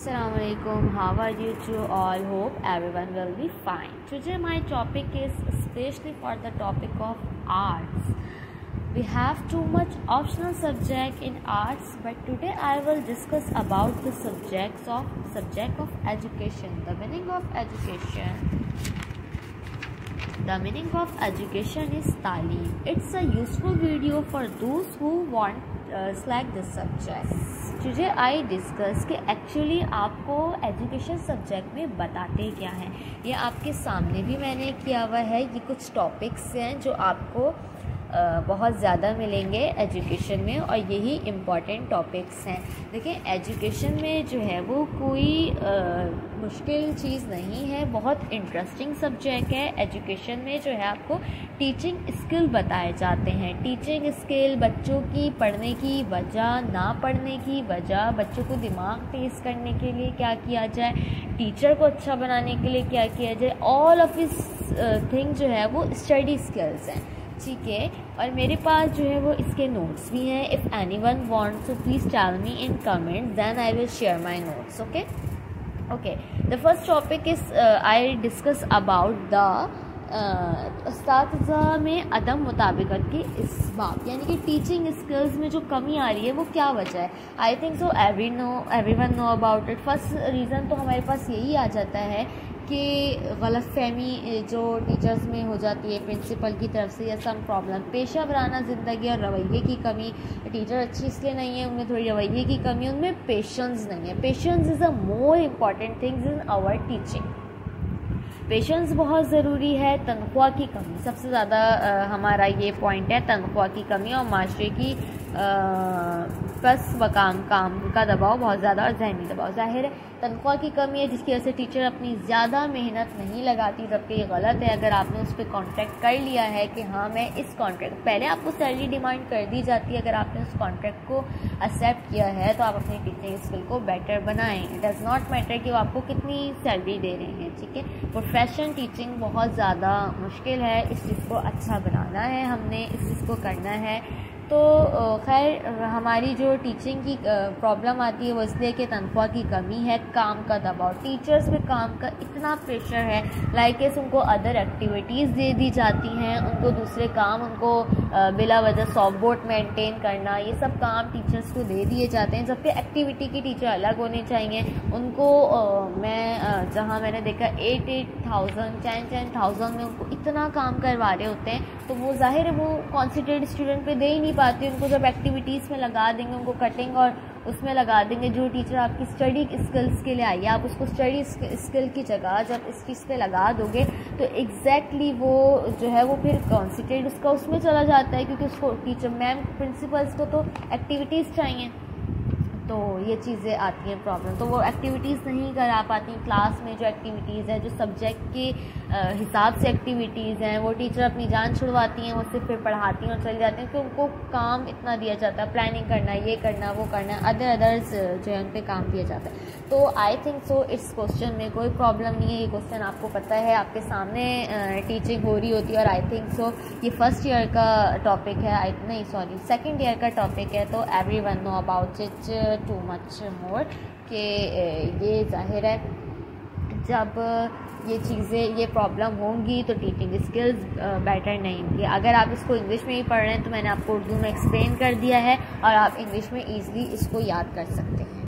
Assalamualaikum. How are you to all? Hope everyone will be fine. Today my topic is especially for the topic of arts. We have too much optional subject in arts, but today I will discuss about the subject of education. The meaning of education. The meaning of education is talim. It's a useful video for those who want select the subject. Today I discuss कि actually आपको education subject में बताते क्या हैं। ये आपके सामने भी मैंने किया हुआ है। ये कुछ टॉपिक्स हैं जो आपको बहुत ज़्यादा मिलेंगे एजुकेशन में और यही इम्पॉर्टेंट टॉपिक्स हैं। देखिए एजुकेशन में जो है वो कोई मुश्किल चीज़ नहीं है, बहुत इंटरेस्टिंग सब्जेक्ट है। एजुकेशन में जो है आपको टीचिंग स्किल बताए जाते हैं। टीचिंग स्किल बच्चों की पढ़ने की वजह, ना पढ़ने की वजह, बच्चों को दिमाग तेज़ करने के लिए क्या किया जाए, टीचर को अच्छा बनाने के लिए क्या किया जाए, ऑल ऑफ दिस थिंग जो है वो स्टडी स्किल्स हैं। ठीक है, और मेरे पास जो है वो इसके नोट्स भी हैं। If anyone wants to please tell me in comment, then I will share my notes. Okay the first topic is I discuss about the उस्ताज़ा में अदम मुताबिकत की इसबाब, यानी कि टीचिंग स्किल्स में जो कमी आ रही है वो क्या वजह है। I think so everyone know about it. First reason तो हमारे पास यही आ जाता है कि गलतफहमी जो टीचर्स में हो जाती है प्रिंसिपल की तरफ से, या सम प्रॉब्लम, पेशा वराना ज़िंदगी और रवैये की कमी। टीचर अच्छी इसलिए नहीं है, उनमें थोड़ी रवैये की कमी, उनमें पेशेंस नहीं है। Patience is a more important things in our teaching. Patience बहुत ज़रूरी है। तनख्वाह की कमी सबसे ज़्यादा हमारा ये पॉइंट है, तनख्वाह की कमी और माशरे की बस काम का दबाव बहुत ज़्यादा और जहनी दबाव। ज़ाहिर है तनख्वाह की कमी है जिसकी वजह से टीचर अपनी ज़्यादा मेहनत नहीं लगाती, जबकि ये गलत है। अगर आपने उस पर कॉन्ट्रैक्ट कर लिया है कि हाँ मैं इस कॉन्ट्रैक्ट, पहले आपको सैलरी डिमांड कर दी जाती है। अगर आपने उस कॉन्ट्रैक्ट को एक्सेप्ट किया है तो आप अपनी टीचिंग स्किल को बेटर बनाएं। इट डज़ नॉट मैटर कि वो आपको कितनी सैलरी दे रहे हैं। ठीक है, प्रोफेशन टीचिंग बहुत ज़्यादा मुश्किल है। इस चीज़ को अच्छा बनाना है, हमने इस चीज़ को करना है। तो खैर हमारी जो टीचिंग की प्रॉब्लम आती है वो इसलिए कि तनख्वाह की कमी है, काम का दबाव। टीचर्स पे काम का इतना प्रेशर है, लाइक उनको अदर एक्टिविटीज़ दे दी जाती हैं, उनको दूसरे काम, उनको बिला वजह सॉफ्ट बोर्ड मेंटेन करना, ये सब काम टीचर्स को दे दिए जाते हैं। जबकि एक्टिविटी की टीचर अलग होने चाहिए। उनको मैं जहाँ मैंने देखा 8,000 10,000 में उनको इतना काम करवा रहे होते हैं, तो वो जाहिर है वो कॉन्सेंट्रेट स्टूडेंट पे दे ही नहीं पाती। उनको जब एक्टिविटीज़ में लगा देंगे, उनको कटिंग और उसमें लगा देंगे, जो टीचर आपकी स्टडी स्किल्स के लिए आई है, आप उसको स्टडी स्किल की जगह जब इस चीज़ पे लगा दोगे तो एग्जैक्टली वो जो है वो फिर कॉन्सेंट्रेट उसका उसमें चला जाता है, क्योंकि उसको टीचर मैम प्रिंसिपल्स को तो एक्टिविटीज़ चाहिए। तो ये चीज़ें आती हैं प्रॉब्लम, तो वो एक्टिविटीज़ नहीं करा पाती। क्लास में जो एक्टिविटीज़ है, जो सब्जेक्ट के हिसाब से एक्टिविटीज़ हैं, वो टीचर अपनी जान छुड़वाती हैं, वो सिर्फ फिर पढ़ाती हैं और चली जाती हैं, क्योंकि उनको काम इतना दिया जाता है, प्लानिंग करना, ये करना, वो करना, अदर्स जो है उन पर काम दिया जाता है। तो आई थिंक सो इस क्वेश्चन में कोई प्रॉब्लम नहीं है। ये क्वेश्चन आपको पता है, आपके सामने टीचिंग हो रही होती है, और आई थिंक सो ये फर्स्ट ईयर का टॉपिक है, नहीं सॉरी सेकेंड ईयर का टॉपिक है। तो everyone know about it too much more कि ये जाहिर है जब ये चीज़ें, ये प्रॉब्लम होंगी तो टीचिंग स्किल्स बेटर नहीं होंगी। अगर आप इसको इंग्लिश में ही पढ़ रहे हैं तो मैंने आपको उर्दू में एक्सप्लेन कर दिया है और आप इंग्लिश में ईज़िली इसको याद कर सकते हैं।